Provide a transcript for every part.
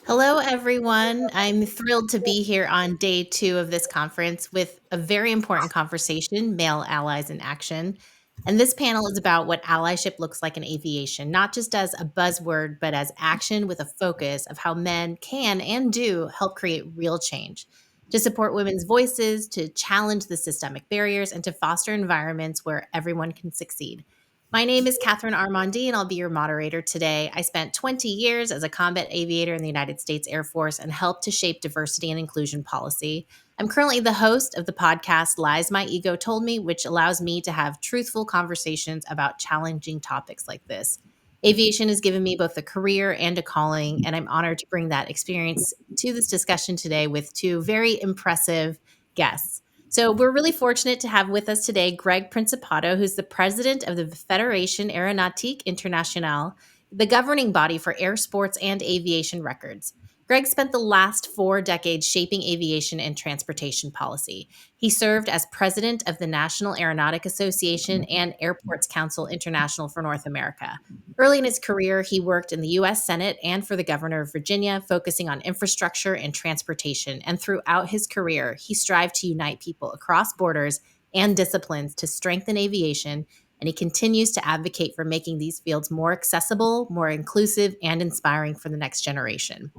Hello, everyone. I'm thrilled to be here on day 2 of this conference with a very important conversation, Male Allies in Action. And this panel is about what allyship looks like in aviation, not just as a buzzword, but as action with a focus of how men can and do help create real change, to support women's voices, to challenge the systemic barriers, and to foster environments where everyone can succeed. My name is Cathyrine Armandie, and I'll be your moderator today. I spent 20 years as a combat aviator in the United States Air Force and helped to shape diversity and inclusion policy. I'm currently the host of the podcast Lies My Ego Told Me, which allows me to have truthful conversations about challenging topics like this. Aviation has given me both a career and a calling, and I'm honored to bring that experience to this discussion today with two very impressive guests. So we're really fortunate to have with us today Greg Principato, who's the president of the Fédération Aéronautique Internationale, the governing body for air sports and aviation records. Greg spent the last 4 decades shaping aviation and transportation policy. He served as president of the National Aeronautic Association and Airports Council International for North America. Early in his career, he worked in the U.S. Senate and for the governor of Virginia, focusing on infrastructure and transportation. And throughout his career, he strived to unite people across borders and disciplines to strengthen aviation. And he continues to advocate for making these fields more accessible, more inclusive, and inspiring for the next generation.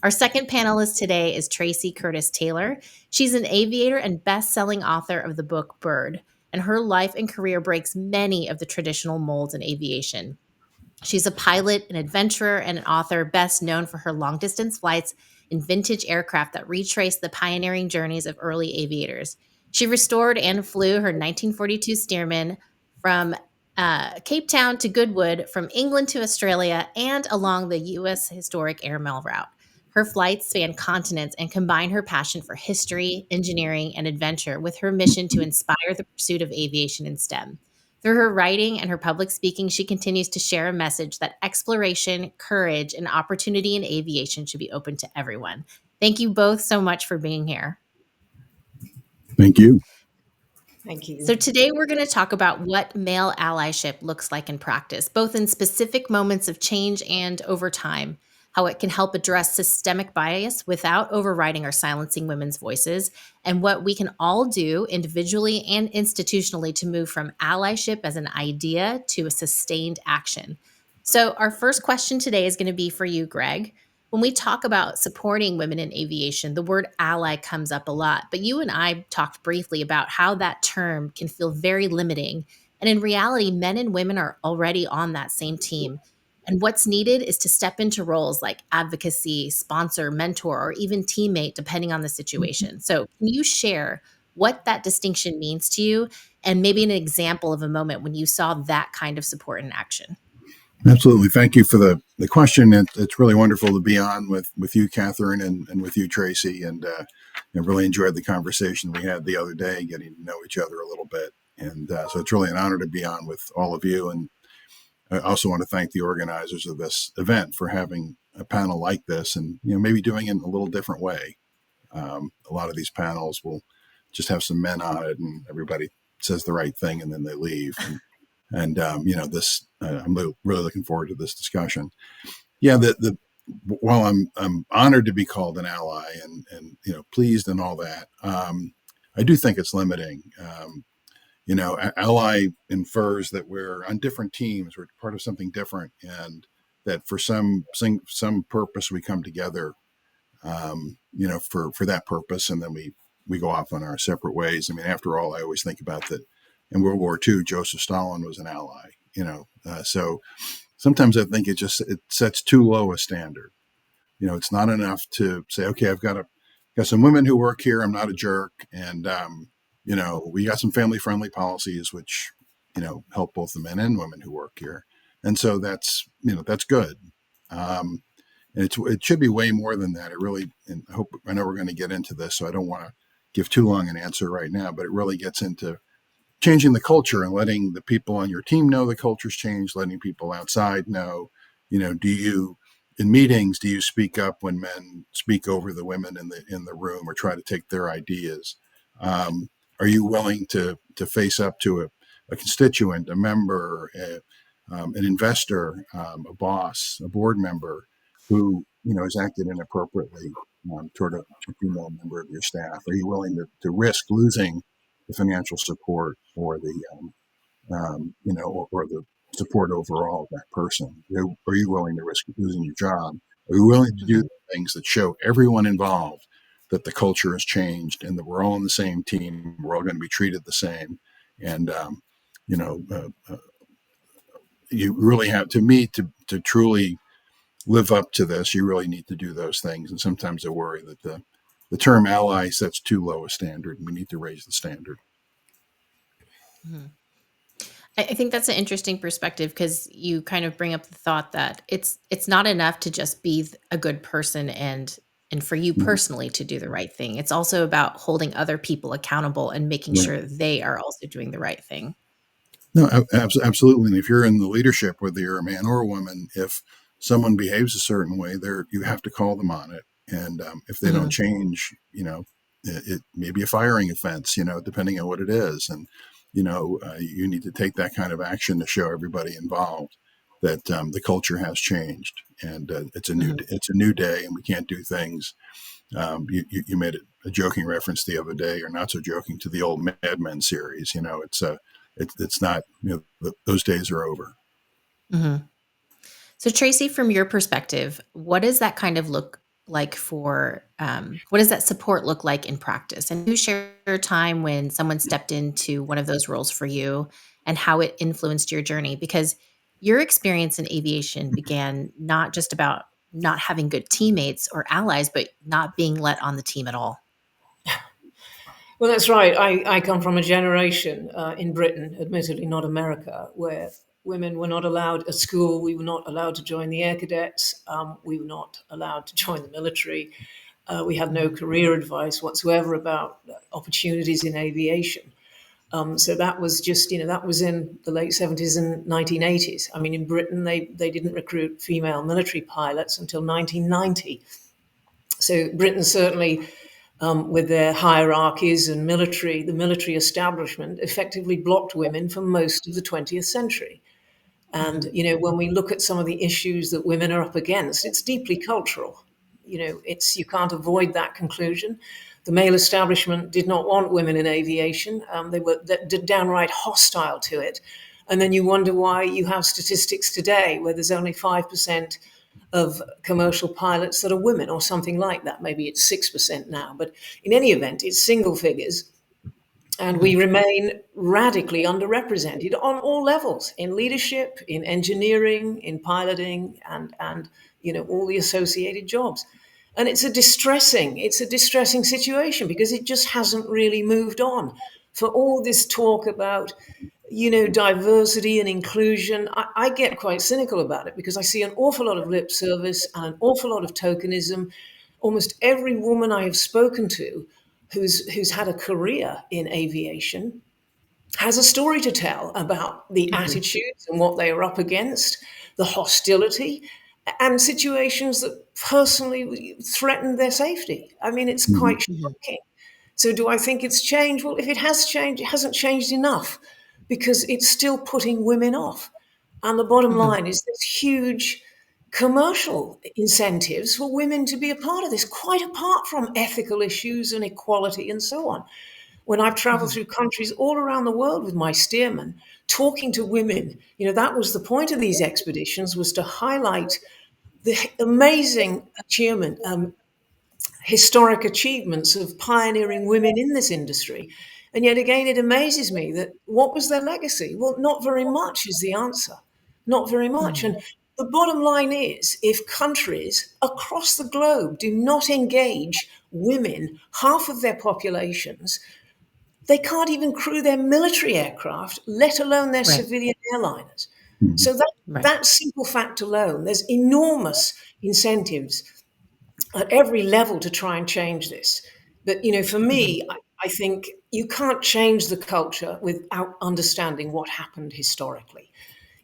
Our second panelist today is Tracey Curtis Taylor. She's an aviator and best-selling author of the book Bird, and her life and career breaks many of the traditional molds in aviation. She's a pilot, an adventurer, and an author best known for her long distance flights in vintage aircraft that retrace the pioneering journeys of early aviators. She restored and flew her 1942 Stearman from Cape Town to Goodwood, from England to Australia, and along the U.S. historic airmail route. Her flights span continents and combine her passion for history, engineering, and adventure with her mission to inspire the pursuit of aviation in STEM. Through her writing and her public speaking, she continues to share a message that exploration, courage, and opportunity in aviation should be open to everyone. Thank you both so much for being here. Thank you. Thank you. So today we're going to talk about what male allyship looks like in practice, both in specific moments of change and over time, how it can help address systemic bias without overriding or silencing women's voices, and what we can all do individually and institutionally to move from allyship as an idea to a sustained action. So our first question today is going to be for you, Greg. When we talk about supporting women in aviation, the word ally comes up a lot, but you and I talked briefly about how that term can feel very limiting. And in reality, men and women are already on that same team. And what's needed is to step into roles like advocacy, sponsor, mentor, or even teammate, depending on the situation. So, can you share what that distinction means to you and maybe an example of a moment when you saw that kind of support in action? Absolutely. Thank you for the question. It's really wonderful to be on with you, Cathyrine, and with you, Tracey. And I really enjoyed the conversation we had the other day, getting to know each other a little bit. And so it's really an honor to be on with all of you. And I also want to thank the organizers of this event for having a panel like this and, maybe doing it in a little different way. A lot of these panels will just have some men on it and everybody says the right thing and then they leave. And this I'm really looking forward to this discussion. Yeah, while I'm honored to be called an ally and pleased and all that, I do think it's limiting. Ally infers that we're on different teams, we're part of something different, and that for some purpose we come together, for that purpose, and then we go off on our separate ways. I mean, after all, I always think about that. In World War II, Joseph Stalin was an ally. So sometimes I think it sets too low a standard. It's not enough to say, okay, I've got some women who work here. I'm not a jerk, and we got some family-friendly policies which help both the men and women who work here, and so that's good. And it should be way more than that. And I know we're going to get into this, so I don't want to give too long an answer right now, but it really gets into changing the culture and letting the people on your team know the culture's changed, letting people outside know, in meetings, do you speak up when men speak over the women in the room or try to take their ideas? Are you willing to face up to a constituent, a member, an investor, a boss, a board member who has acted inappropriately toward a female member of your staff? Are you willing to risk losing the financial support or the or the support overall of that person? Are you willing to risk losing your job? Are you willing to do Mhm. things that show everyone involved that the culture has changed and that we're all on the same team, we're all going to be treated the same, and you know, uh, uh, you really have to me to truly live up to this. You really need to do those things, and sometimes I worry that the term ally sets too low a standard, and we need to raise the standard. Mhm. I think that's an interesting perspective because you kind of bring up the thought that it's not enough to just be a good person and for you Mhm. personally to do the right thing. It's also about holding other people accountable and making Right. sure they are also doing the right thing. No, absolutely. And if you're in the leadership, whether you're a man or a woman, if someone behaves a certain way, there you have to call them on it. And if they don't Mhm. change, it may be a firing offense, depending on what it is. And you need to take that kind of action to show everybody involved that the culture has changed, and Mhm. it's a new day, and we can't do things. You made a joking reference the other day, or not so joking, to the old Mad Men series. It's not. Those days are over. Mhm. So, Tracy, from your perspective, what does that kind of look like what does that support look like in practice? And you share a time when someone stepped into one of those roles for you and how it influenced your journey? Because your experience in aviation began not just about not having good teammates or allies, but not being let on the team at all. Well, that's right. I come from a generation in Britain, admittedly not America, where women were not allowed at school. We were not allowed to join the air cadets. We were not allowed to join the military. We had no Mhm. career advice whatsoever about opportunities in aviation. So that was just, that was in the late 70s and 1980s. I mean, in Britain, they didn't recruit female military pilots until 1990. So Britain certainly, with their hierarchies and the military establishment effectively blocked women for most of the 20th century. And, Mhm. when we look at some of the issues that women are up against, it's deeply cultural. You can't avoid that conclusion. The male establishment did not want women in aviation. They were downright hostile to it. And then you wonder why you have statistics today where there's only 5% of commercial pilots that are women or something like that. Maybe it's 6% now. But in any event, it's single figures. And we Mhm. remain radically underrepresented on all levels, in leadership, in engineering, in piloting, and all the associated jobs. And it's a distressing situation because it just hasn't really moved on. For all this talk about diversity and inclusion, I get quite cynical about it because I see an awful lot of lip service and an awful lot of tokenism. Almost every woman I have spoken to who's had a career in aviation has a story to tell about the Mhm. attitudes and what they are up against, the hostility, and situations that personally threaten their safety. I mean, it's Mhm. quite Mhm. shocking. So, do I think it's changed? Well, if it has changed, it hasn't changed enough because it's still putting women off. And the bottom Mhm. line is there's huge commercial incentives for women to be a part of this, quite apart from ethical issues and equality and so on. When I've traveled Mhm. through countries all around the world with my steerman, talking to women, that was the point of these expeditions, was to highlight the amazing achievement, historic achievements of pioneering women in this industry. And yet again, it amazes me that what was their legacy? Well, not very much is the answer. Not very much. Mhm. And the bottom line is if countries across the globe do not engage women, half of their populations, they can't even crew their military aircraft, let alone their Right. civilian airliners. Mhm. So Right. that simple fact alone, there's enormous incentives at every level to try and change this. But for Mhm. me, I think you can't change the culture without understanding what happened historically.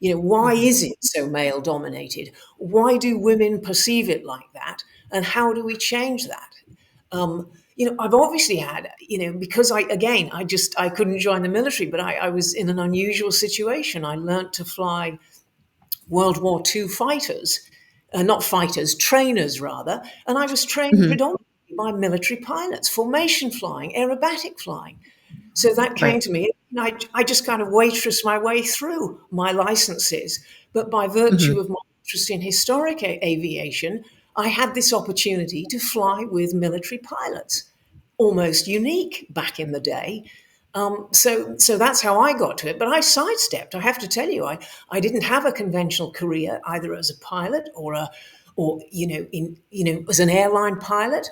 Why Mhm. is it so male dominated? Why do women perceive it like that? And how do we change that? I've obviously had, because I couldn't join the military, but I was in an unusual situation. I learnt to fly World War II fighters. not fighters, trainers rather, and I was trained Mhm. predominantly by military pilots, formation flying, aerobatic flying. So that came Right. to me. And I just kind of waitressed my way through my licenses. But by virtue Mhm. of my interest in historic aviation, I had this opportunity to fly with military pilots, almost unique back in the day. So that's how I got to it. But I sidestepped. I have to tell you, I didn't have a conventional career either as a pilot or as an airline pilot.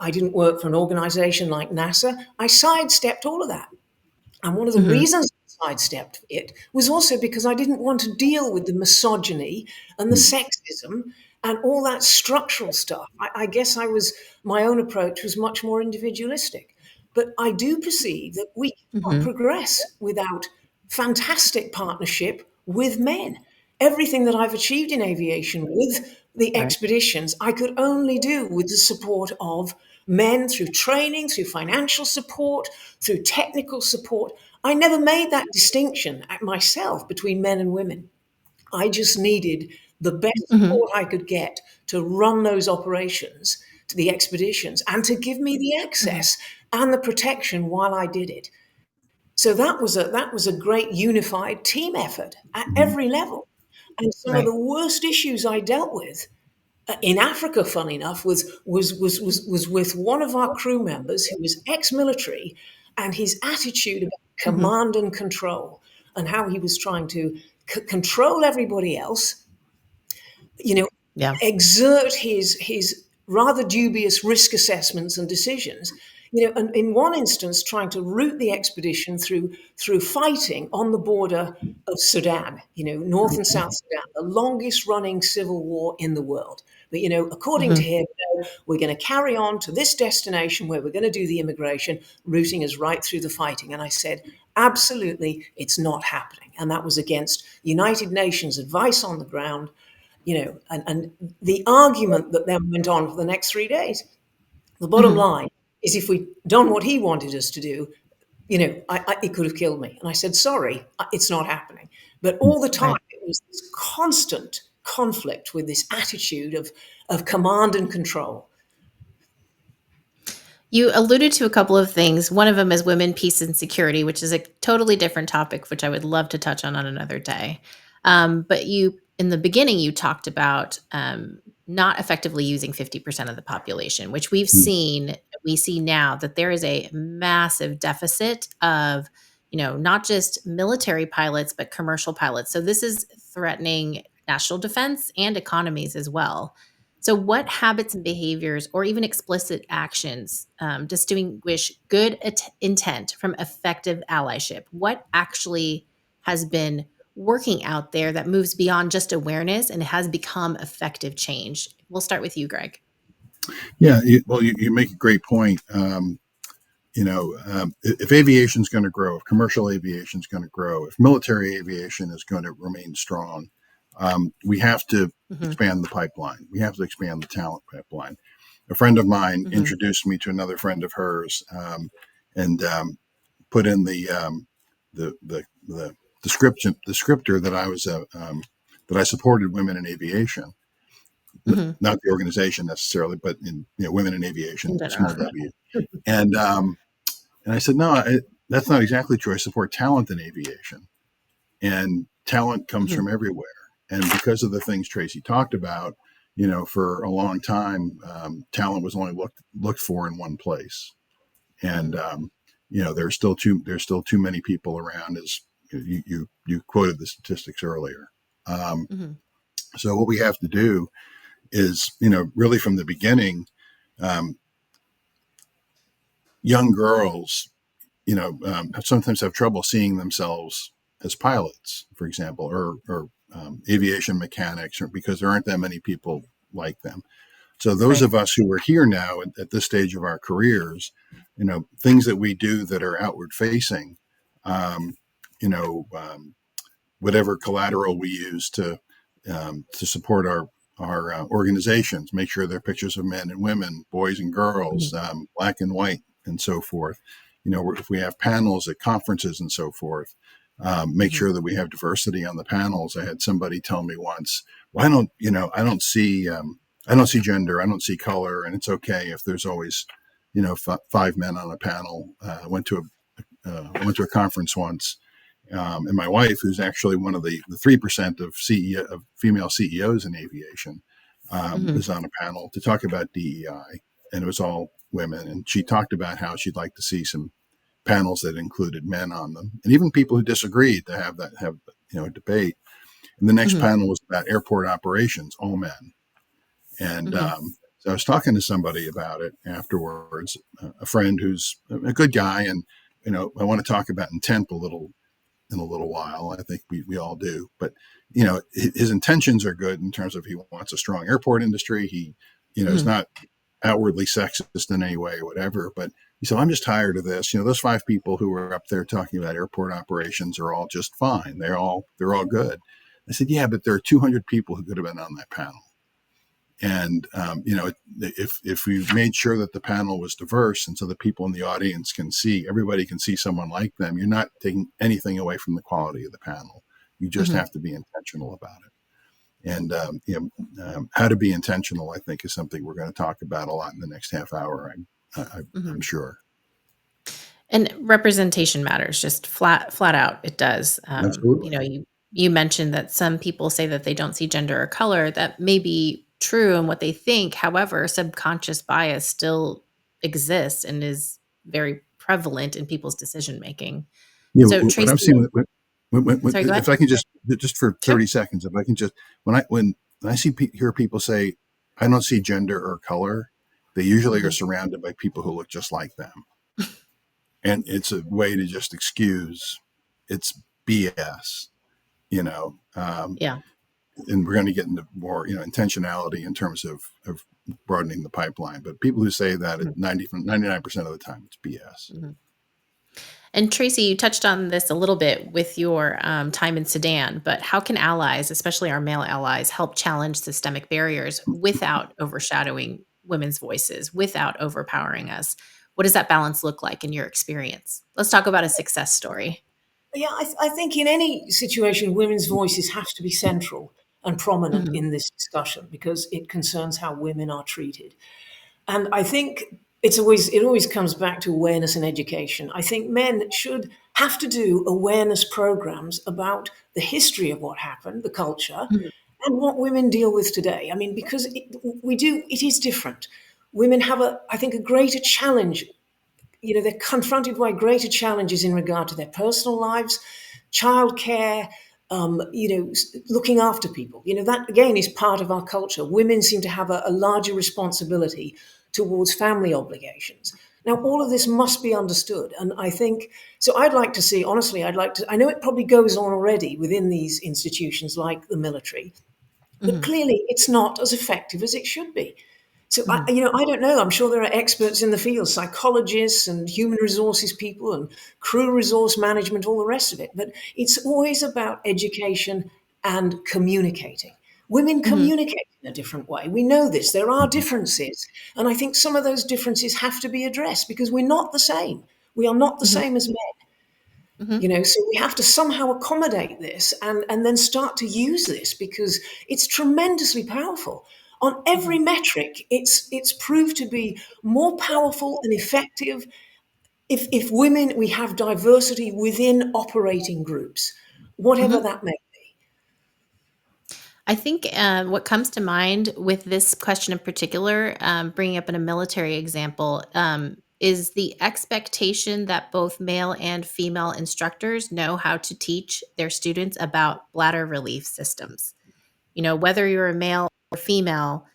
I didn't work for an organization like NASA. I sidestepped all of that. And one of the Mhm. reasons I sidestepped it was also because I didn't want to deal with the misogyny and the Mm, sexism and all that structural stuff. I guess my own approach was much more individualistic. But I do perceive that we cannot Mhm. progress without fantastic partnership with men. Everything that I've achieved in aviation with the Right. expeditions, I could only do with the support of men through training, through financial support, through technical support. I never made that distinction myself between men and women. I just needed the best Mhm. support I could get to run those operations, to the expeditions, and to give me the Mhm. access and the protection while I did it. So that was a great unified team effort at mhm, every level. And some of Right. the worst issues I dealt with in Africa, fun enough, was with one of our crew members who was ex-military, and his attitude about Mhm. command and control, and how he was trying to control everybody else, you know, Yeah. exert his rather dubious risk assessments and decisions. And in one instance, trying to route the expedition through fighting on the border of Sudan, North and South Sudan, the longest running civil war in the world. But according to Mhm. him, no, we're going to carry on to this destination where we're going to do the immigration, routing us right through the fighting. And I said, absolutely, it's not happening. And that was against United Nations advice on the ground, and the argument that then went on for the next 3 days. The bottom Mhm. line is, if we'd done what he wanted us to do, it could have killed me. And I said, sorry, it's not happening. But all the time, Right. it was this constant conflict with this attitude of command and control. You alluded to a couple of things. One of them is women, peace, and security, which is a totally different topic, which I would love to touch on another day. But in the beginning, you talked about not effectively using 50% of the population, which mm, we see now that there is a massive deficit of, not just military pilots, but commercial pilots. So this is threatening national defense and economies as well. So, what habits and behaviors, or even explicit actions, distinguish good intent from effective allyship? What actually has been working out there that moves beyond just awareness and has become effective change? We'll start with you, Greg. yeah. You make a great point. If aviation is going to grow, if commercial aviation is going to grow, if military aviation is going to remain strong, we have to Hmm. expand the pipeline. We have to expand the talent pipeline. A friend of mine Hmm. introduced me to another friend of hers, and put in the descriptor that that I supported women in aviation, Hmm. not the organization necessarily, but in women in In aviation, general. small W. And and I said, no, that's not exactly true. I support talent in aviation, and talent comes Hmm. from everywhere. And because of the things Tracey talked about, for a long time, talent was only looked for in one place. And Hmm. there's still too many people around, as you quoted the statistics earlier. Um, Hmm. so what we have to do is, really from the beginning, um, young girls sometimes have trouble seeing themselves as pilots, for example, or aviation mechanics, or because there aren't that many people like them. So those Right. of us who are here now at this stage of our careers, things that we do that are outward facing, um, you know, um, whatever collateral we use to support our organizations, make sure they're pictures of men and women, boys and Hmm. girls, black and white, and so forth. If we have panels at conferences and so forth, make Mhm. sure that we have diversity on the panels. I had somebody tell me once, "Well, I don't see gender, I don't see color, and it's okay if there's always, five men on a panel." I went to a conference once, and my wife, who's actually one of the 3% of CEO of female CEOs in aviation, Mhm. was on a panel to talk about DEI, and it was all women. And she talked about how she'd like to see some panels that included men on them, and even people who disagreed to have a debate. And the next Mhm. panel was about airport operations, all men. And Mhm. so I was talking to somebody about it afterwards, a friend who's a good guy, and I want to talk about intent in a little while. I think we all do, but his intentions are good in terms of he wants a strong airport industry. He is Mhm. not outwardly sexist in any way or whatever, but he said, I'm just tired of this. Those five people who were up there talking about airport operations are all just fine. They're all good. I said, yeah, but there are 200 people who could have been on that panel. And if we made sure that the panel was diverse, and so the people in the audience everybody can see someone like them, you're not taking anything away from the quality of the panel. You just Mhm. have to be intentional about it. And how to be intentional, I think, is something we're going to talk about a lot in the next half hour. I'm Mhm. sure. And representation matters, just flat out, it does. Absolutely. You mentioned that some people say that they don't see gender or color. That may be true in what they think. However, subconscious bias still exists and is very prevalent in people's decision making. Yeah, So, what Tracy, I've seen, sorry, go ahead. if I can just for Sure. 30 seconds, if I can just, when I hear people say, I don't see gender or color, they usually are Mhm. surrounded by people who look just like them. And it's a way to just excuse it's BS, you know. Yeah. And we're going to get into more, intentionality in terms of broadening the pipeline. But people who say that at Mhm. 99% of the time, it's BS. Mhm. And Tracy, you touched on this a little bit with your time in Sudan, but how can allies, especially our male allies, help challenge systemic barriers without overshadowing women's voices, without overpowering us? What does that balance look like in your experience? Let's talk about a success story. Yeah, I think in any situation, women's voices have to be central and prominent Mhm. in this discussion because it concerns how women are treated. And I think it always comes back to awareness and education. I think men should have to do awareness programs about the history of what happened, the culture, Mhm. and what women deal with today. I mean, because it is different. Women have I think, a greater challenge. They're confronted by greater challenges in regard to their personal lives, childcare, looking after people. That again is part of our culture. Women seem to have a larger responsibility towards family obligations. Now, all of this must be understood. And I think, so I'd like to see, honestly, I know it probably goes on already within these institutions like the military, but Mhm. clearly it's not as effective as it should be. So Mhm. I don't know. I'm sure there are experts in the field, psychologists and human resources people and crew resource management, all the rest of it. But it's always about education and communicating. Women Mhm. communicate in a different way. We know this. There are differences. And I think some of those differences have to be addressed because we're not the same. We are not the Mhm. same as men. Mhm. So we have to somehow accommodate this and then start to use this because it's tremendously powerful. On every Mhm. metric, it's proved to be more powerful and effective if women we have diversity within operating groups, whatever Mhm. that may be. I think what comes to mind with this question in particular, bringing up in a military example, is the expectation that both male and female instructors know how to teach their students about bladder relief systems. Whether you're a male or female,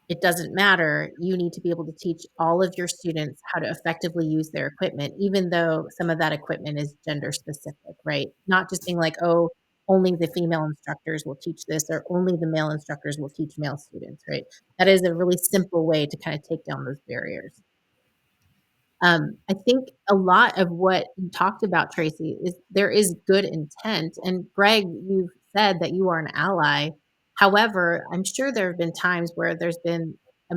it doesn't matter. You need to be able to teach all of your students how to effectively use their equipment, even though some of that equipment is gender specific, right? Not just being like, oh, only the female instructors will teach this, or only the male instructors will teach male students, right? That is a really simple way to kind of take down those barriers. I think a lot of what you talked about, Tracy, is there is good intent. And Greg, you've said that you are an ally. However, I'm sure there have been times where there's been a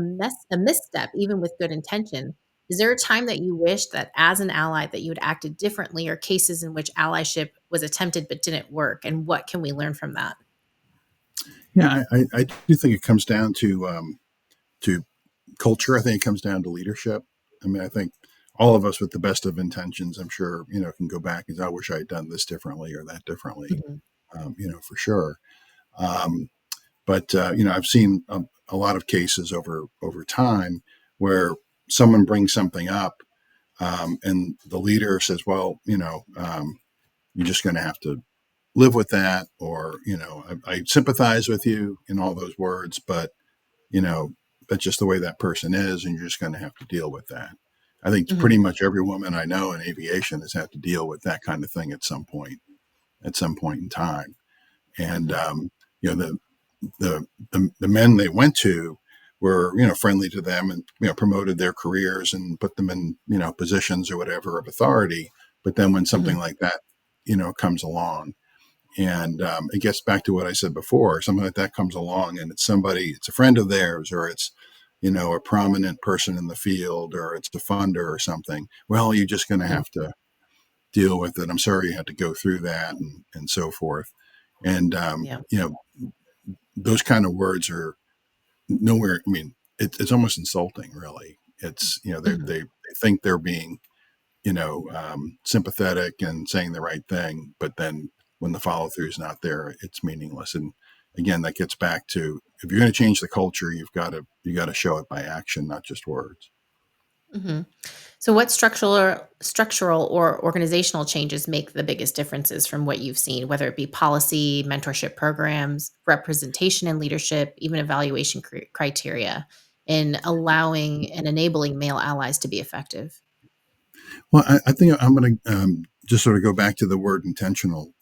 misstep, even with good intention. Is there a time that you wish that as an ally that you had acted differently or cases in which allyship was attempted but didn't work, and what can we learn from that? Yeah, I do think it comes down to culture. I think it comes down to leadership. I mean, I think all of us with the best of intentions, I'm sure, can go back and say, I wish I had done this differently or that differently, Mhm. for sure. Um, but I've seen a lot of cases over time where someone brings something up, and the leader says, well, you're just going to have to live with that, or I sympathize with you in all those words, but you know, that's just the way that person is, and you're just going to have to deal with that. I think Mhm. pretty much every woman I know in aviation has had to deal with that kind of thing at some point in time. And Mhm. you know, the men they went to were friendly to them, and promoted their careers and put them in positions or whatever of authority. But then when something Mhm. like that comes along, and it gets back to what I said before. Something like that comes along, and it's a friend of theirs, or it's, a prominent person in the field, or it's a funder or something. Well, you're just going to Mhm. have to deal with it. I'm sorry you had to go through that, and so forth. And, Yeah. those kind of words are nowhere. I mean, it's almost insulting, really. It's, Mhm. they think they're being sympathetic and saying the right thing, but then when the follow through is not there, it's meaningless. And again, that gets back to, if you're going to change the culture, you got to show it by action, not just words. Mhm. So what structural or organizational changes make the biggest differences from what you've seen, whether it be policy, mentorship programs, representation and leadership, even evaluation criteria in allowing and enabling male allies to be effective? Well, I think I'm going to just sort of go back to the word intentional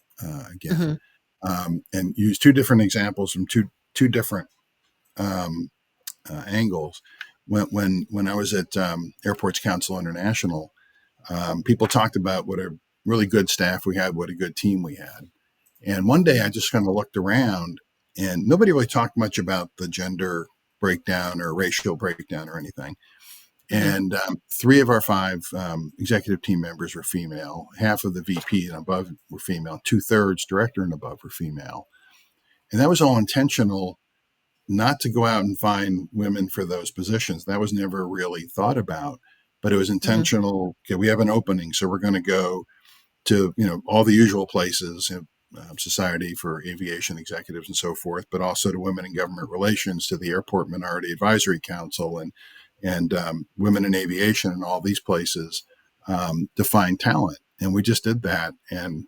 again, Mhm. and use two different examples from two different um, angles. When I was at Airports Council International, people talked about what a really good staff we had, what a good team we had. And one day I Mhm. just kind of looked around, and nobody really talked much about the gender breakdown or racial breakdown or anything. Mhm. And three of our five executive team members were female, half of the VP and above were female, two-thirds director and above were female. And that was all intentional, not to go out and find women for those positions. That was never really thought about, but it was Mhm. intentional. Okay, we have an opening, so we're going to go to all the usual places, Society for Aviation Executives and so forth, but also to Women in Government Relations, to the Airport Minority Advisory Council, and Women in Aviation, and all these places to find talent. And we just did that. And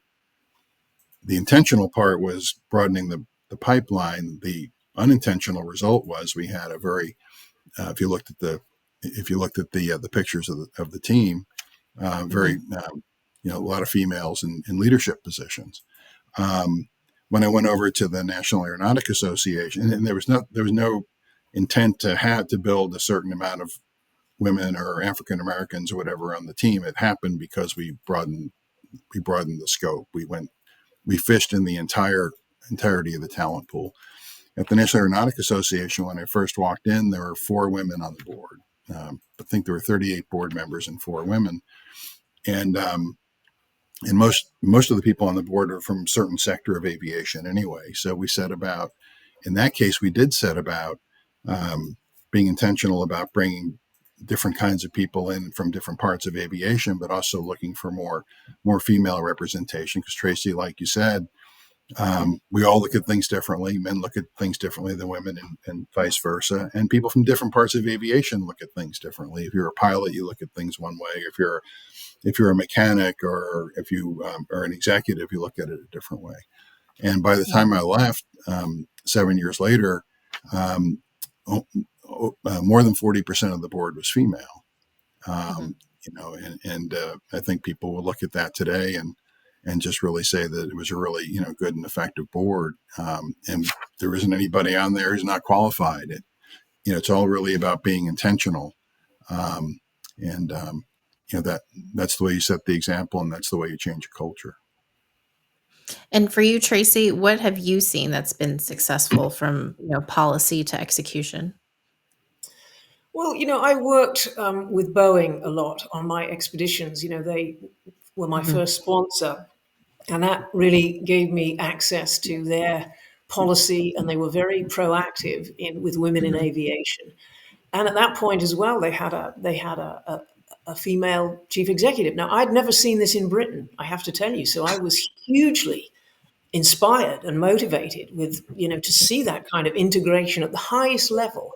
the intentional part was broadening the pipeline. The unintentional result was we had a very if you looked at the pictures of the team, very Mhm. a lot of females in leadership positions. Um, when I went over to the National Aeronautic Association, and there was no intent to build a certain amount of women or African Americans or whatever on the team. It happened because we broadened the scope. We fished in the entirety of the talent pool. At the National Aeronautic Association, when I first walked in, there were four women on the board. I think there were 38 board members and four women, and and most of the people on the board are from a certain sector of aviation anyway. So we set about, in that case, we did set about um, being intentional about bringing different kinds of people in from different parts of aviation, but also looking for more female representation. Because Tracey, like you said, we all look at things differently. Men look at things differently than women, and vice versa. And people from different parts of aviation look at things differently. If you're a pilot, you look at things one way. If you're a mechanic, or if you are an executive, you look at it a different way. And by the time Mhm. I left, 7 years later, um, more than 40% of the board was female. Mhm. Um, and I think people will look at that today and just really say that it was a really good and effective board. And there isn't anybody on there who's not qualified. It's all really about being intentional. Um, and that's the way you set the example, and that's the way you change a culture. And for you, Tracy, what have you seen that's been successful from, policy to execution? Well, I worked with Boeing a lot on my expeditions. They were my Mhm. first sponsor. And that really gave me access to their policy, and they were very proactive in with women in Mhm. aviation. And at that point as well, they had a female chief executive. Now, I'd never seen this in Britain, I have to tell you. So I was hugely inspired and motivated with, to see that kind of integration at the highest level.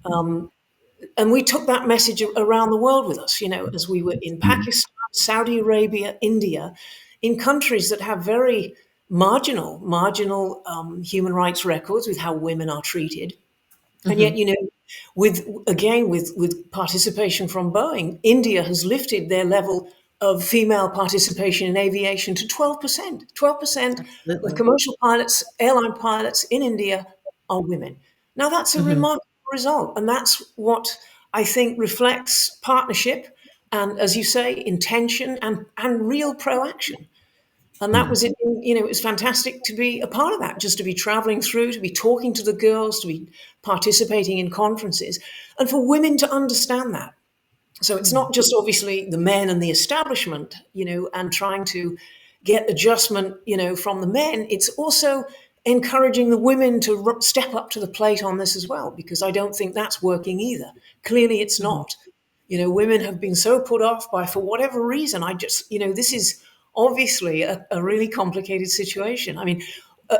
And we took that message around the world with us, as we were in Mhm. Pakistan, Saudi Arabia, India, in countries that have very marginal human rights records with how women are treated. And yet, Mhm. with participation from Boeing, India has lifted their level of female participation in aviation to 12%. 12% of Absolutely. commercial pilots, airline pilots in India are women. Now, that's a Mhm. remarkable result. And that's what I think reflects partnership and, as you say, intention and real proaction. And that Mhm. was it. It was fantastic to be a part of that, just to be traveling through, to be talking to the girls, to be participating in conferences, and for women to understand that. So it's Mm. not just obviously the men and the establishment, and trying to get adjustment, from the men. It's also encouraging the women to step up to the plate on this as well, because I don't think that's working either. Clearly, it's Mhm. not. Women have been so put off by, for whatever reason. This is obviously a really complicated situation. I mean,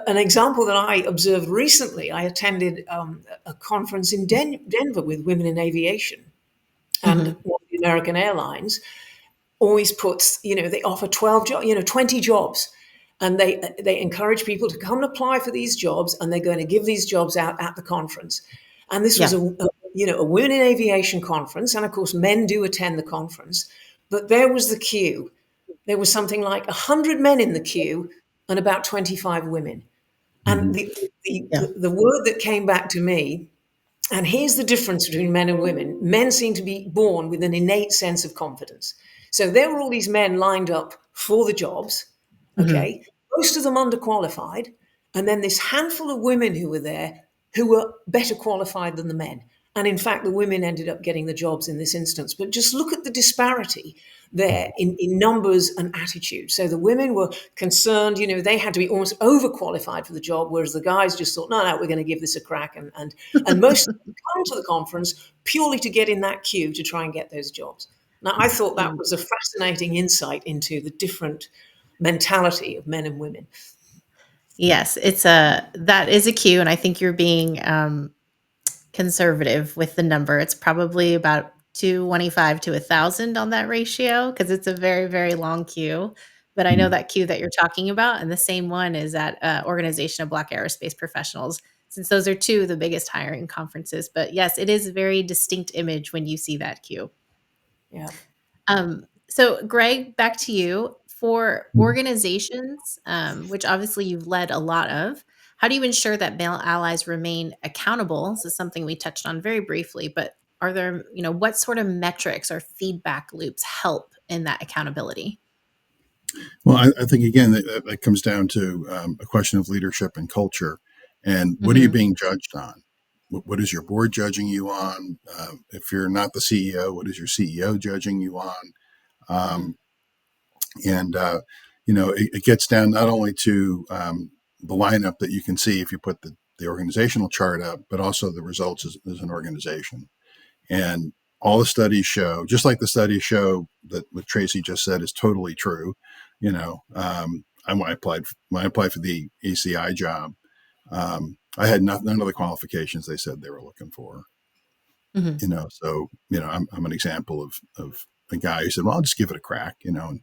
an example that I observed recently, I attended a conference in Denver with women in aviation, and Mhm. one of the American Airlines always puts, they offer 12 jobs, 20 jobs. And they encourage people to come and apply for these jobs, and they're going to give these jobs out at the conference. And this was Yeah. a women in aviation conference, and of course men do attend the conference. But there was the queue. There was something like 100 men in the queue and about 25 women. And Mhm. the word that came back to me, and here's the difference between men and women: men seem to be born with an innate sense of confidence. So there were all these men lined up for the jobs, Mhm. okay, most of them underqualified. And then this handful of women who were there who were better qualified than the men. And in fact, the women ended up getting the jobs in this instance. But just look at the disparity there in numbers and attitude. So the women were concerned, they had to be almost overqualified for the job, whereas the guys just thought, no, we're going to give this a crack. And most of them come to the conference purely to get in that queue to try and get those jobs. Now, I thought that Mm. was a fascinating insight into the different mentality of men and women. Yes, that is a cue, and I think you're being, conservative with the number. It's probably about 225 to 1,000 on that ratio because it's a very, very long queue. But I know Mhm. that queue that you're talking about, and the same one is at Organization of Black Aerospace Professionals, since those are two of the biggest hiring conferences. But yes, it is a very distinct image when you see that queue. Yeah. So, Greg, back to you. For Mhm. organizations, which obviously you've led a lot of, how do you ensure that male allies remain accountable? This is something we touched on very briefly, but are there, what sort of metrics or feedback loops help in that accountability? Well, I think again that comes down to a question of leadership and culture, and what are you Hmm. being judged on? What is your board judging you on? If you're not the CEO, what is your CEO judging you on? Hmm. Um, and it gets down not only to the lineup that you can see if you put the organizational chart up, but also the results as an organization. And all the studies show, just like the studies show that what Tracey just said is totally true. When I applied for the ACI job, I had none of the qualifications they said they were looking for. Hmm. So I'm an example of a guy who said, "Well, I'll just give it a crack," and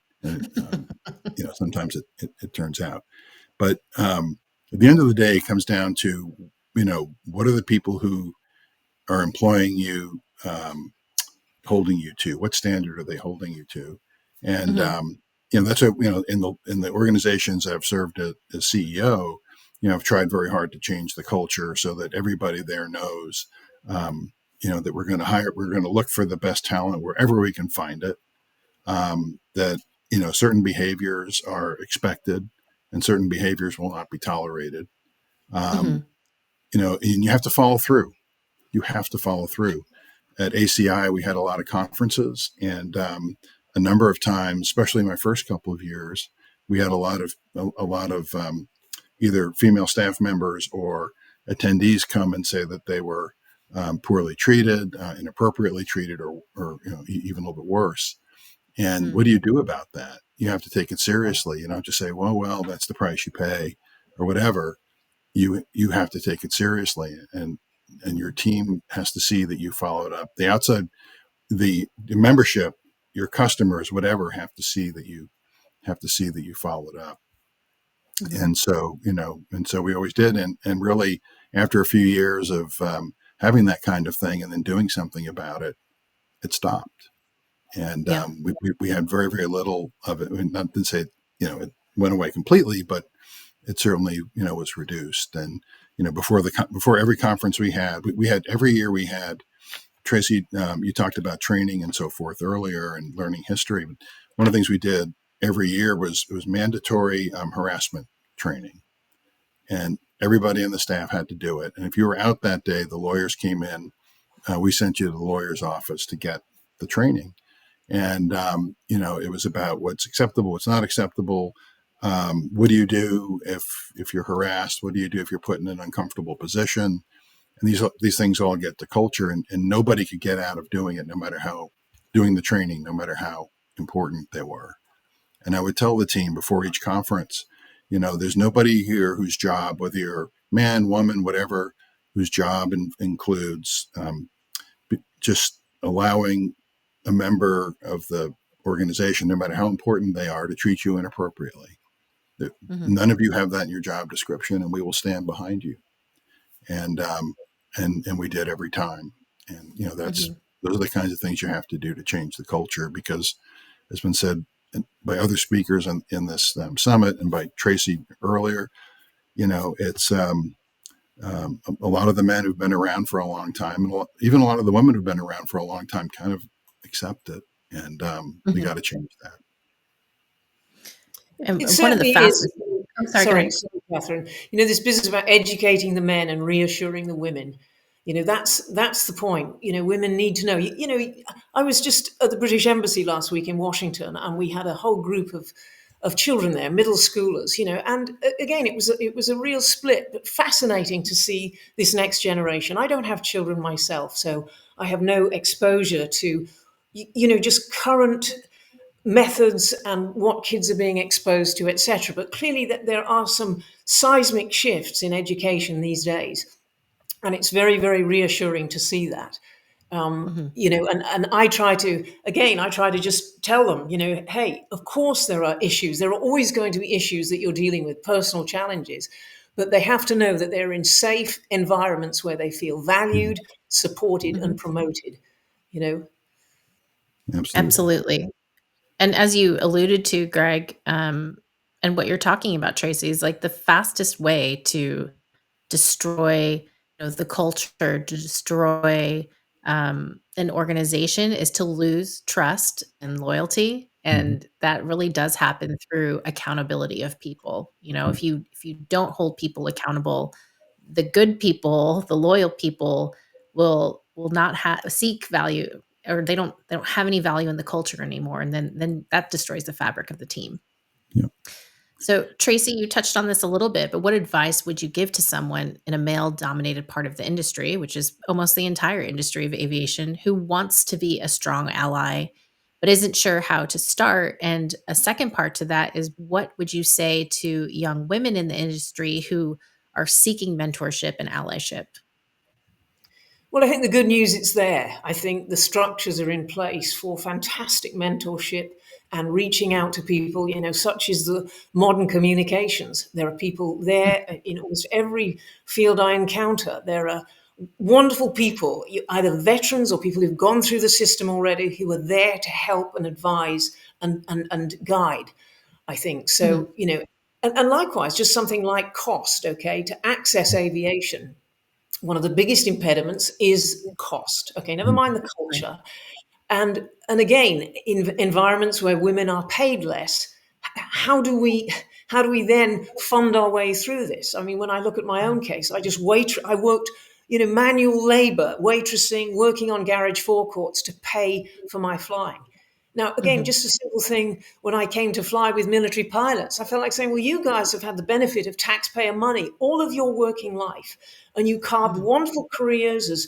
sometimes it turns out. But at the end of the day, it comes down to what are the people who are employing you holding you to? What standard are they holding you to? And Hmm. that's what in the organizations I've served as CEO, I've tried very hard to change the culture so that everybody there knows, that we're going to look for the best talent wherever we can find it. That certain behaviors are expected, and certain behaviors will not be tolerated. Um, Hmm. and you have to follow through. You have to follow through. At ACI, we had a lot of conferences, and a number of times, especially my first couple of years, we had a lot of either female staff members or attendees come and say that they were poorly treated, inappropriately treated, or even a little bit worse. And what Mm. do you do about that? You have to take it seriously. You don't just say, well, that's the price you pay, or whatever. You have to take it seriously, and your team has to see that you follow it up. The outside, the membership, your customers, whatever, have to see that you follow it up. Mhm. And so, and so we always did. And really, after a few years of having that kind of thing and then doing something about it, it stopped. And Yeah. we had very, very little of it. I mean, not to say, it went away completely, but it certainly, was reduced. And, before every conference we had every year we had, Tracey, you talked about training and so forth earlier and learning history. One of the things we did every year was it was mandatory harassment training, and everybody in the staff had to do it. And if you were out that day, the lawyers came in. We sent you to the lawyer's office to get the training, and it was about what's acceptable, what's not acceptable. What do you do if you're harassed? What do you do if you're put in an uncomfortable position? And these things all get to culture, and nobody could get out of doing it, no matter how doing the training, no matter how important they were. And I would tell the team before each conference, there's nobody here whose job, whether you're man, woman, whatever, whose job includes just allowing a member of the organization, no matter how important they are, to treat you inappropriately. Mhm. None of you have that in your job description, and we will stand behind you. And we did every time. And Mhm. those are the kinds of things you have to do to change the culture, because it's been said by other speakers in this summit and by Tracey earlier. It's a lot of the men who've been around for a long time, and even a lot of the women who've been around for a long time, kind of accept it, and we Mhm. got to change that. It And one of the certainly is. fastest. I'm sorry, go Sorry, ahead. sorry, Catherine. This business about educating the men and reassuring the women. That's the point. Women need to know. I was just at the British Embassy last week in Washington, and we had a whole group of children there, middle schoolers. And again, it was a real split, but fascinating to see this next generation. I don't have children myself, so I have no exposure to just current methods and what kids are being exposed to, etc. But clearly, that there are some seismic shifts in education these days, and it's very, very reassuring to see that. Mhm. And I try to just tell them, hey, of course there are issues. There are always going to be issues that you're dealing with, personal challenges, but they have to know that they're in safe environments where they feel Mhm. valued, supported, Mhm. and promoted. You know, Absolutely. Absolutely. And as you alluded to, Greg, and what you're talking about, Tracy, is like the fastest way to destroy, the culture, to destroy an organization is to lose trust and loyalty. Hmm. And that really does happen through accountability of people. Yeah. If you don't hold people accountable, the good people, the loyal people will not seek value, or they don't have any value in the culture anymore, and then that destroys the fabric of the team. Yeah. So, Tracy, you touched on this a little bit, but what advice would you give to someone in a male dominated part of the industry, which is almost the entire industry of aviation, who wants to be a strong ally, but isn't sure how to start? And a second part to that is, what would you say to young women in the industry who are seeking mentorship and allyship? well, I think the good news it's there. I think the structures are in place for fantastic mentorship and reaching out to people, such as the modern communications. There are people there in almost every field I encounter. There are wonderful people, either veterans or people who've gone through the system already, who are there to help and advise and guide, I think. Mhm. So, and likewise, just something like cost, okay, to access aviation, one of the biggest impediments is cost. Okay, never mind the Right. culture. And again, in environments where women are paid less, how do we then fund our way through this? I mean, when I look at my own case, I worked, manual labor, waitressing, working on garage forecourts to pay for my flying. Now, again, Mhm. just a simple thing, when I came to fly with military pilots, I felt like saying, well, you guys have had the benefit of taxpayer money all of your working life, and you carved Mhm. wonderful careers as,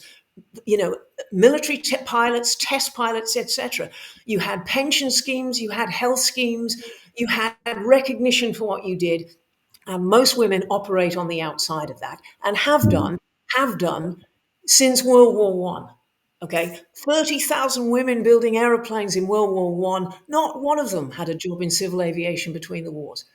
you know, military pilots, test pilots, etc. You had pension schemes, you had health schemes, you had recognition for what you did. And most women operate on the outside of that and have done since World War One. Okay, 30,000 women building aeroplanes in World War One. Not one of them had a job in civil aviation between the wars.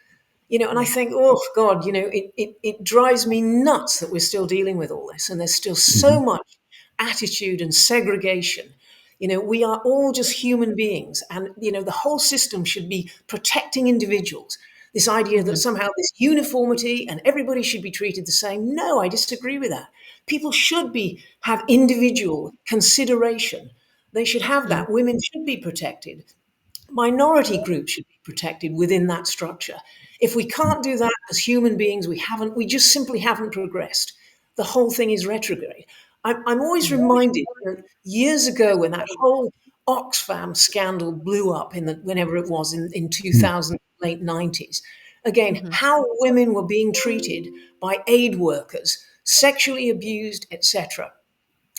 And I Yeah. think, oh God, it drives me nuts that we're still dealing with all this, and there's still so Mhm. much attitude and segregation. We are all just human beings, and the whole system should be protecting individuals. This idea that Mhm. somehow this uniformity and everybody should be treated the same. No, I disagree with that. People should have individual consideration. They should have Mhm. that. Women should be protected. Minority groups should be protected within that structure. If we can't do that as human beings, we just simply haven't progressed. The whole thing is retrograde. I'm always Mhm. reminded, years ago when that whole Oxfam scandal blew up whenever it was in Mhm. 2000, late 90s. Again, Mhm. how women were being treated by aid workers, sexually abused, etc.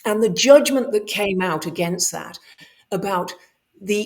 And the judgment that came out against that about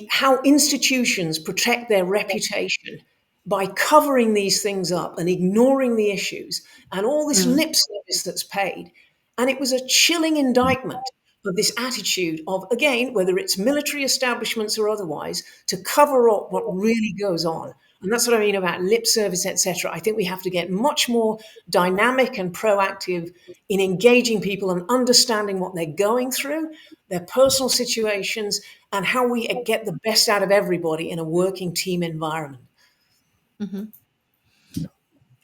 how institutions protect their reputation by covering these things up and ignoring the issues and all this Mhm. lip service that's paid. And it was a chilling indictment of this attitude of, again, whether it's military establishments or otherwise, to cover up what really goes on. And that's what I mean about lip service, etc. I think we have to get much more dynamic and proactive in engaging people and understanding what they're going through, their personal situations, and how we get the best out of everybody in a working team environment. Mhm.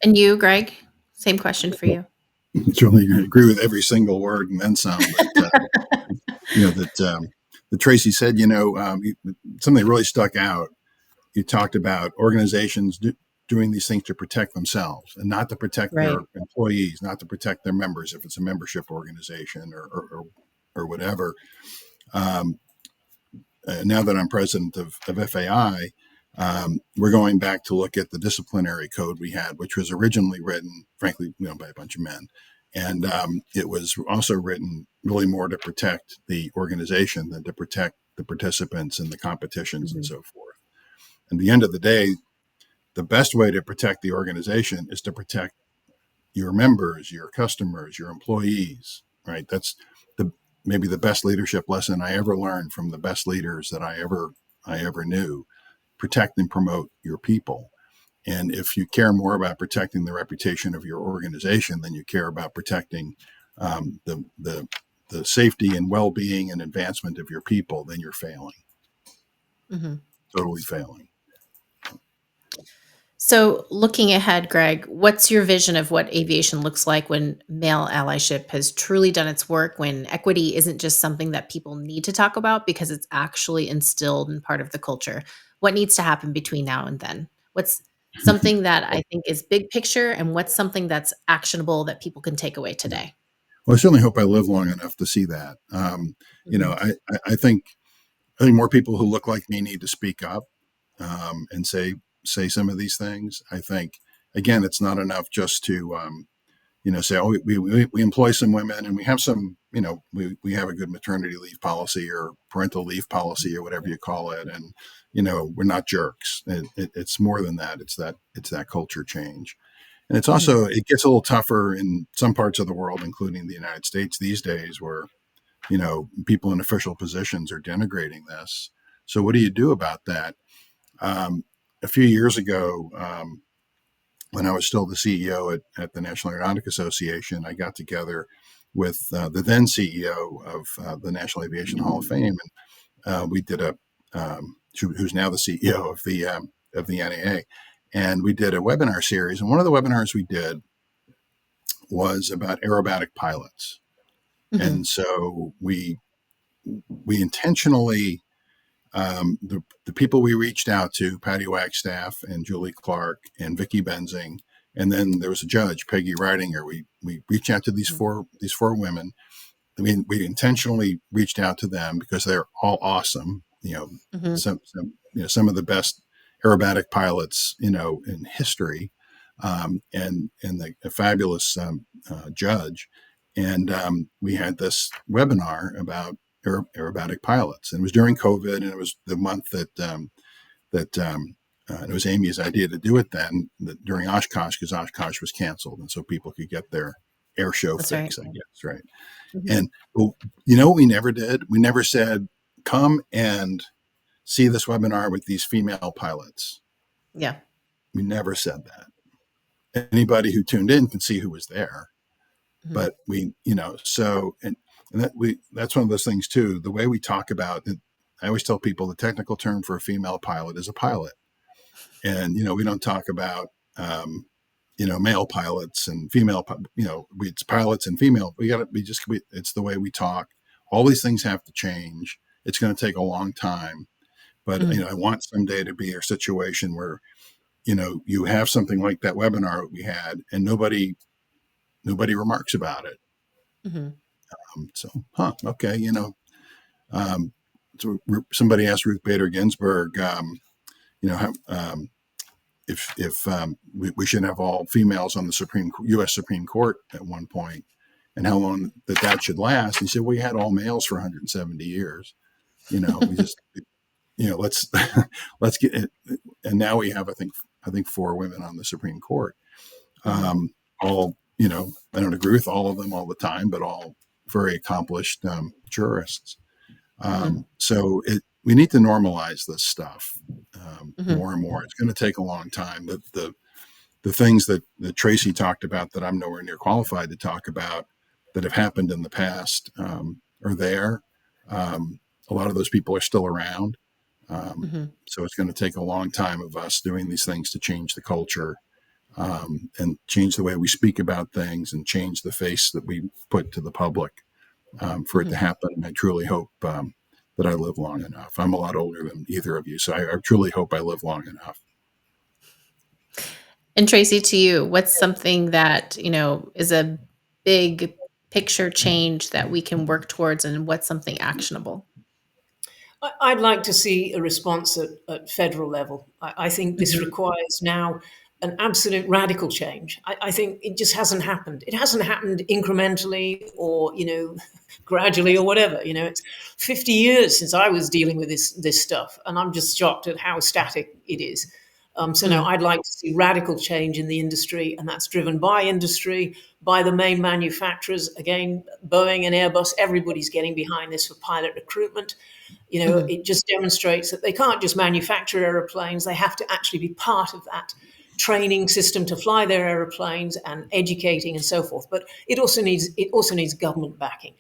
And you, Greg? Same question for Well, you. certainly agree with every single word and then some. But that Tracy said, something that really stuck out. You talked about organizations doing these things to protect themselves and not to protect Right. their employees, not to protect their members if it's a membership organization or whatever. Um, Now that I'm president of FAI, we're going back to look at the disciplinary code we had, which was originally written, frankly, by a bunch of men. And it was also written really more to protect the organization than to protect the participants and the competitions and Mhm. so forth. At the end of the day, the best way to protect the organization is to protect your members, your customers, your employees, right? That's the maybe the best leadership lesson I ever learned from the best leaders that I ever knew. Protect and promote your people. And if you care more about protecting the reputation of your organization than you care about protecting the safety and well-being and advancement of your people, then you're failing, Mhm. totally failing. So, looking ahead, Greg, what's your vision of what aviation looks like when male allyship has truly done its work, when equity isn't just something that people need to talk about because it's actually instilled and part of the culture? What needs to happen between now and then? What's something that I think is big picture, and what's something that's actionable that people can take away today? Well, I certainly hope I live long enough to see that. You know, Mhm. I think more people who look like me need to speak up and say some of these things. I think again, it's not enough just to say, oh, we employ some women and we have some, we have a good maternity leave policy or parental leave policy or whatever you call it, and we're not jerks. It's more than that. It's that culture change. And it's Mhm. also, it gets a little tougher in some parts of the world, including the United States these days, where people in official positions are denigrating this. So what do you do about that? A few years ago, when I was still the CEO at the National Aeronautic Association, I got together with the then CEO of the National Aviation Hall of Fame, and we did who's now the CEO of the NAA, and we did a webinar series. And one of the webinars we did was about aerobatic pilots, Mhm. and so we intentionally the people we reached out to, Patty Wagstaff and Julie Clark and Vicki Benzing, and then there was a judge, Peggy Ridinger. We reached out to Mhm. these four women. I mean, we intentionally reached out to them because they're all awesome, you know, Mhm. some of the best aerobatic pilots, in history, and a fabulous judge. And we had this webinar about aerobatic pilots. And it was during COVID, and it was the month that it was Amy's idea to do it then during Oshkosh, because Oshkosh was canceled, and so people could get their air show That's right. fix, I guess, right? Mhm. And well, what we never did? We never said, "Come and see this webinar with these female pilots." Yeah. We never said that. Anybody who tuned in can see who was there, Mhm. but so and that's one of those things too. The way we talk about it, I always tell people the technical term for a female pilot is a pilot, and we don't talk about male pilots and female. It's pilots and female. It's the way we talk. All these things have to change. It's going to take a long time, but Mhm. I want someday to be a situation where you have something like that webinar that we had, and nobody remarks about it. Mhm. So, okay, um, so somebody asked Ruth Bader Ginsburg, how, if we should have all females on the U.S. Supreme Court at one point, and how long that should last. He said, we had all males for 170 years. We just, let's let's get it. And now we have, I think 4 women on the Supreme Court. Mhm. All, I don't agree with all of them all the time, but all very accomplished jurists. Mhm. So we need to normalize this stuff Mhm. more and more. It's going to take a long time. The things that Tracey talked about that I'm nowhere near qualified to talk about that have happened in the past are there. A lot of those people are still around. Mhm. So it's going to take a long time of us doing these things to change the culture, and change the way we speak about things, and change the face that we put to the public, for it to Mhm. happen. And I truly hope that I live long enough. I'm a lot older than either of you, so I truly hope I live long enough. And Tracy, to you, what's something that, is a big picture change that we can work towards, and what's something actionable? I'd like to see a response at federal level. I think this Mhm. requires now an absolute radical change. I think it just hasn't happened. It hasn't happened incrementally or, gradually or whatever. It's 50 years since I was dealing with this stuff, and I'm just shocked at how static it is. So no, Mm. I'd like to see radical change in the industry, and that's driven by industry, by the main manufacturers. Again, Boeing and Airbus, everybody's getting behind this for pilot recruitment. Mhm. It just demonstrates that they can't just manufacture aeroplanes; they have to actually be part of that training system to fly their aeroplanes and educating and so forth. But it also needs government backing.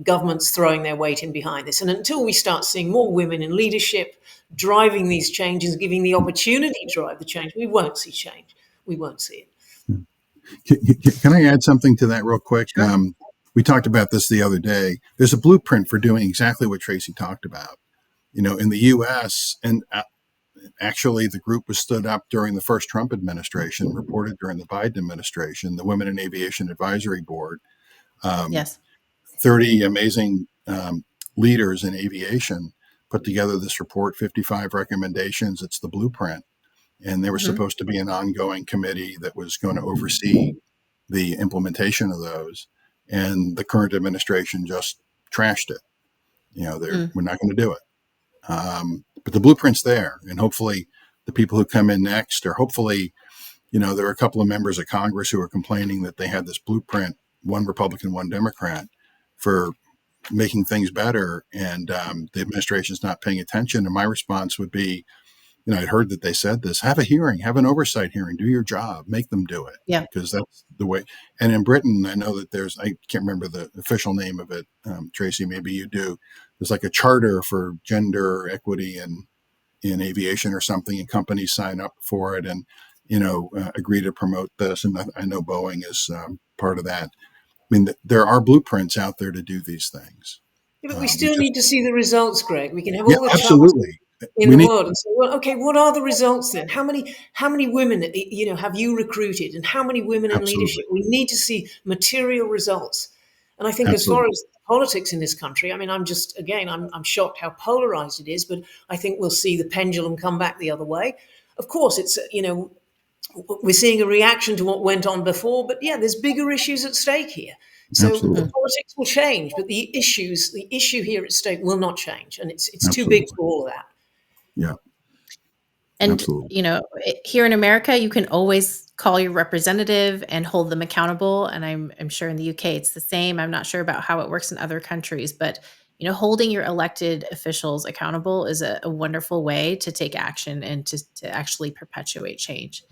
Governments throwing their weight in behind this. And until we start seeing more women in leadership driving these changes, giving the opportunity to drive the change, we won't see change. We won't see it. Can I add something to that real quick? Sure. We talked about this the other day. There's a blueprint for doing exactly what Tracey talked about. In the U.S., and actually the group was stood up during the first Trump administration, reported during the Biden administration, the Women in Aviation Advisory Board. Um, Yes. 30 amazing leaders in aviation put together this report, 55 recommendations. It's the blueprint. And there was Mhm. supposed to be an ongoing committee that was going to oversee the implementation of those. And the current administration just trashed it. Mm. We're not going to do it. But the blueprint's there. And hopefully the people who come in next, or hopefully, there are a couple of members of Congress who are complaining that they had this blueprint, one Republican, one Democrat, for making things better. And the administration's not paying attention. And my response would be, I'd heard that they said this, have a hearing, have an oversight hearing, do your job, make them do it, Yeah. because that's the way. And in Britain, I know that I can't remember the official name of it. Tracey, maybe you do. There's like a charter for gender equity in aviation or something, and companies sign up for it and, agree to promote this. And I know Boeing is part of that. I mean, there are blueprints out there to do these things. Yeah, but we We still just, need to see the results, Greg. We can have yeah, all the charts absolutely. in We the need, world and say, well, okay, what are the results then? How many women have you recruited, and how many women in absolutely, leadership? We need to see material results. And I think as far absolutely. as politics in this country. I mean, I'm shocked how polarized it is, but I think we'll see the pendulum come back the other way. Of course, it's, we're seeing a reaction to what went on before, but yeah, there's bigger issues at stake here. So the Absolutely. politics will change, but the issue here at stake will not change, and it's too big Absolutely. for all of that. Yeah. And, Absolutely. here in America, you can always call your representative and hold them accountable. And I'm sure in the UK it's the same. I'm not sure about how it works in other countries, but holding your elected officials accountable is a wonderful way to take action and to actually perpetuate change.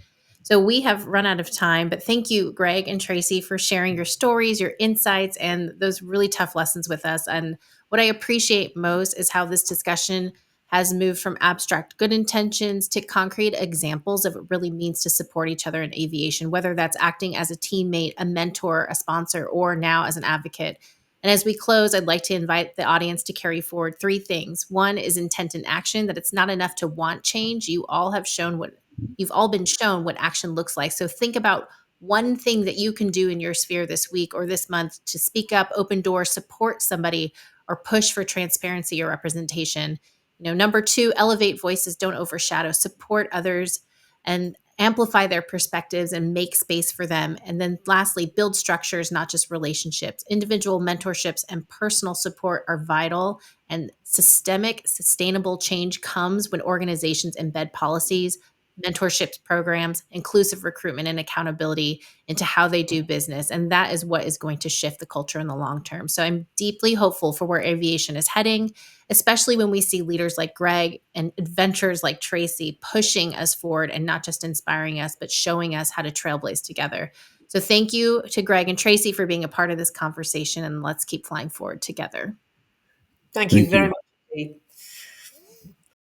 So we have run out of time, but thank you, Greg and Tracey, for sharing your stories, your insights, and those really tough lessons with us. And what I appreciate most is how this discussion has moved from abstract good intentions to concrete examples of what it really means to support each other in aviation, whether that's acting as a teammate, a mentor, a sponsor, or now as an advocate. And as we close, I'd like to invite the audience to carry forward three things. One is intent and action, that it's not enough to want change. You've all been shown what action looks like. So think about one thing that you can do in your sphere this week or this month to speak up, open doors, support somebody, or push for transparency or representation. Number two, elevate voices, don't overshadow, support others and amplify their perspectives and make space for them. And then lastly, build structures, not just relationships. Individual mentorships and personal support are vital, and systemic, sustainable change comes when organizations embed policies, mentorships programs, inclusive recruitment, and accountability into how they do business. And that is what is going to shift the culture in the long term. So I'm deeply hopeful for where aviation is heading, especially when we see leaders like Greg and adventurers like Tracey pushing us forward and not just inspiring us, but showing us how to trailblaze together. So thank you to Greg and Tracey for being a part of this conversation, and let's keep flying forward together. Thank you Thank very you. much indeed.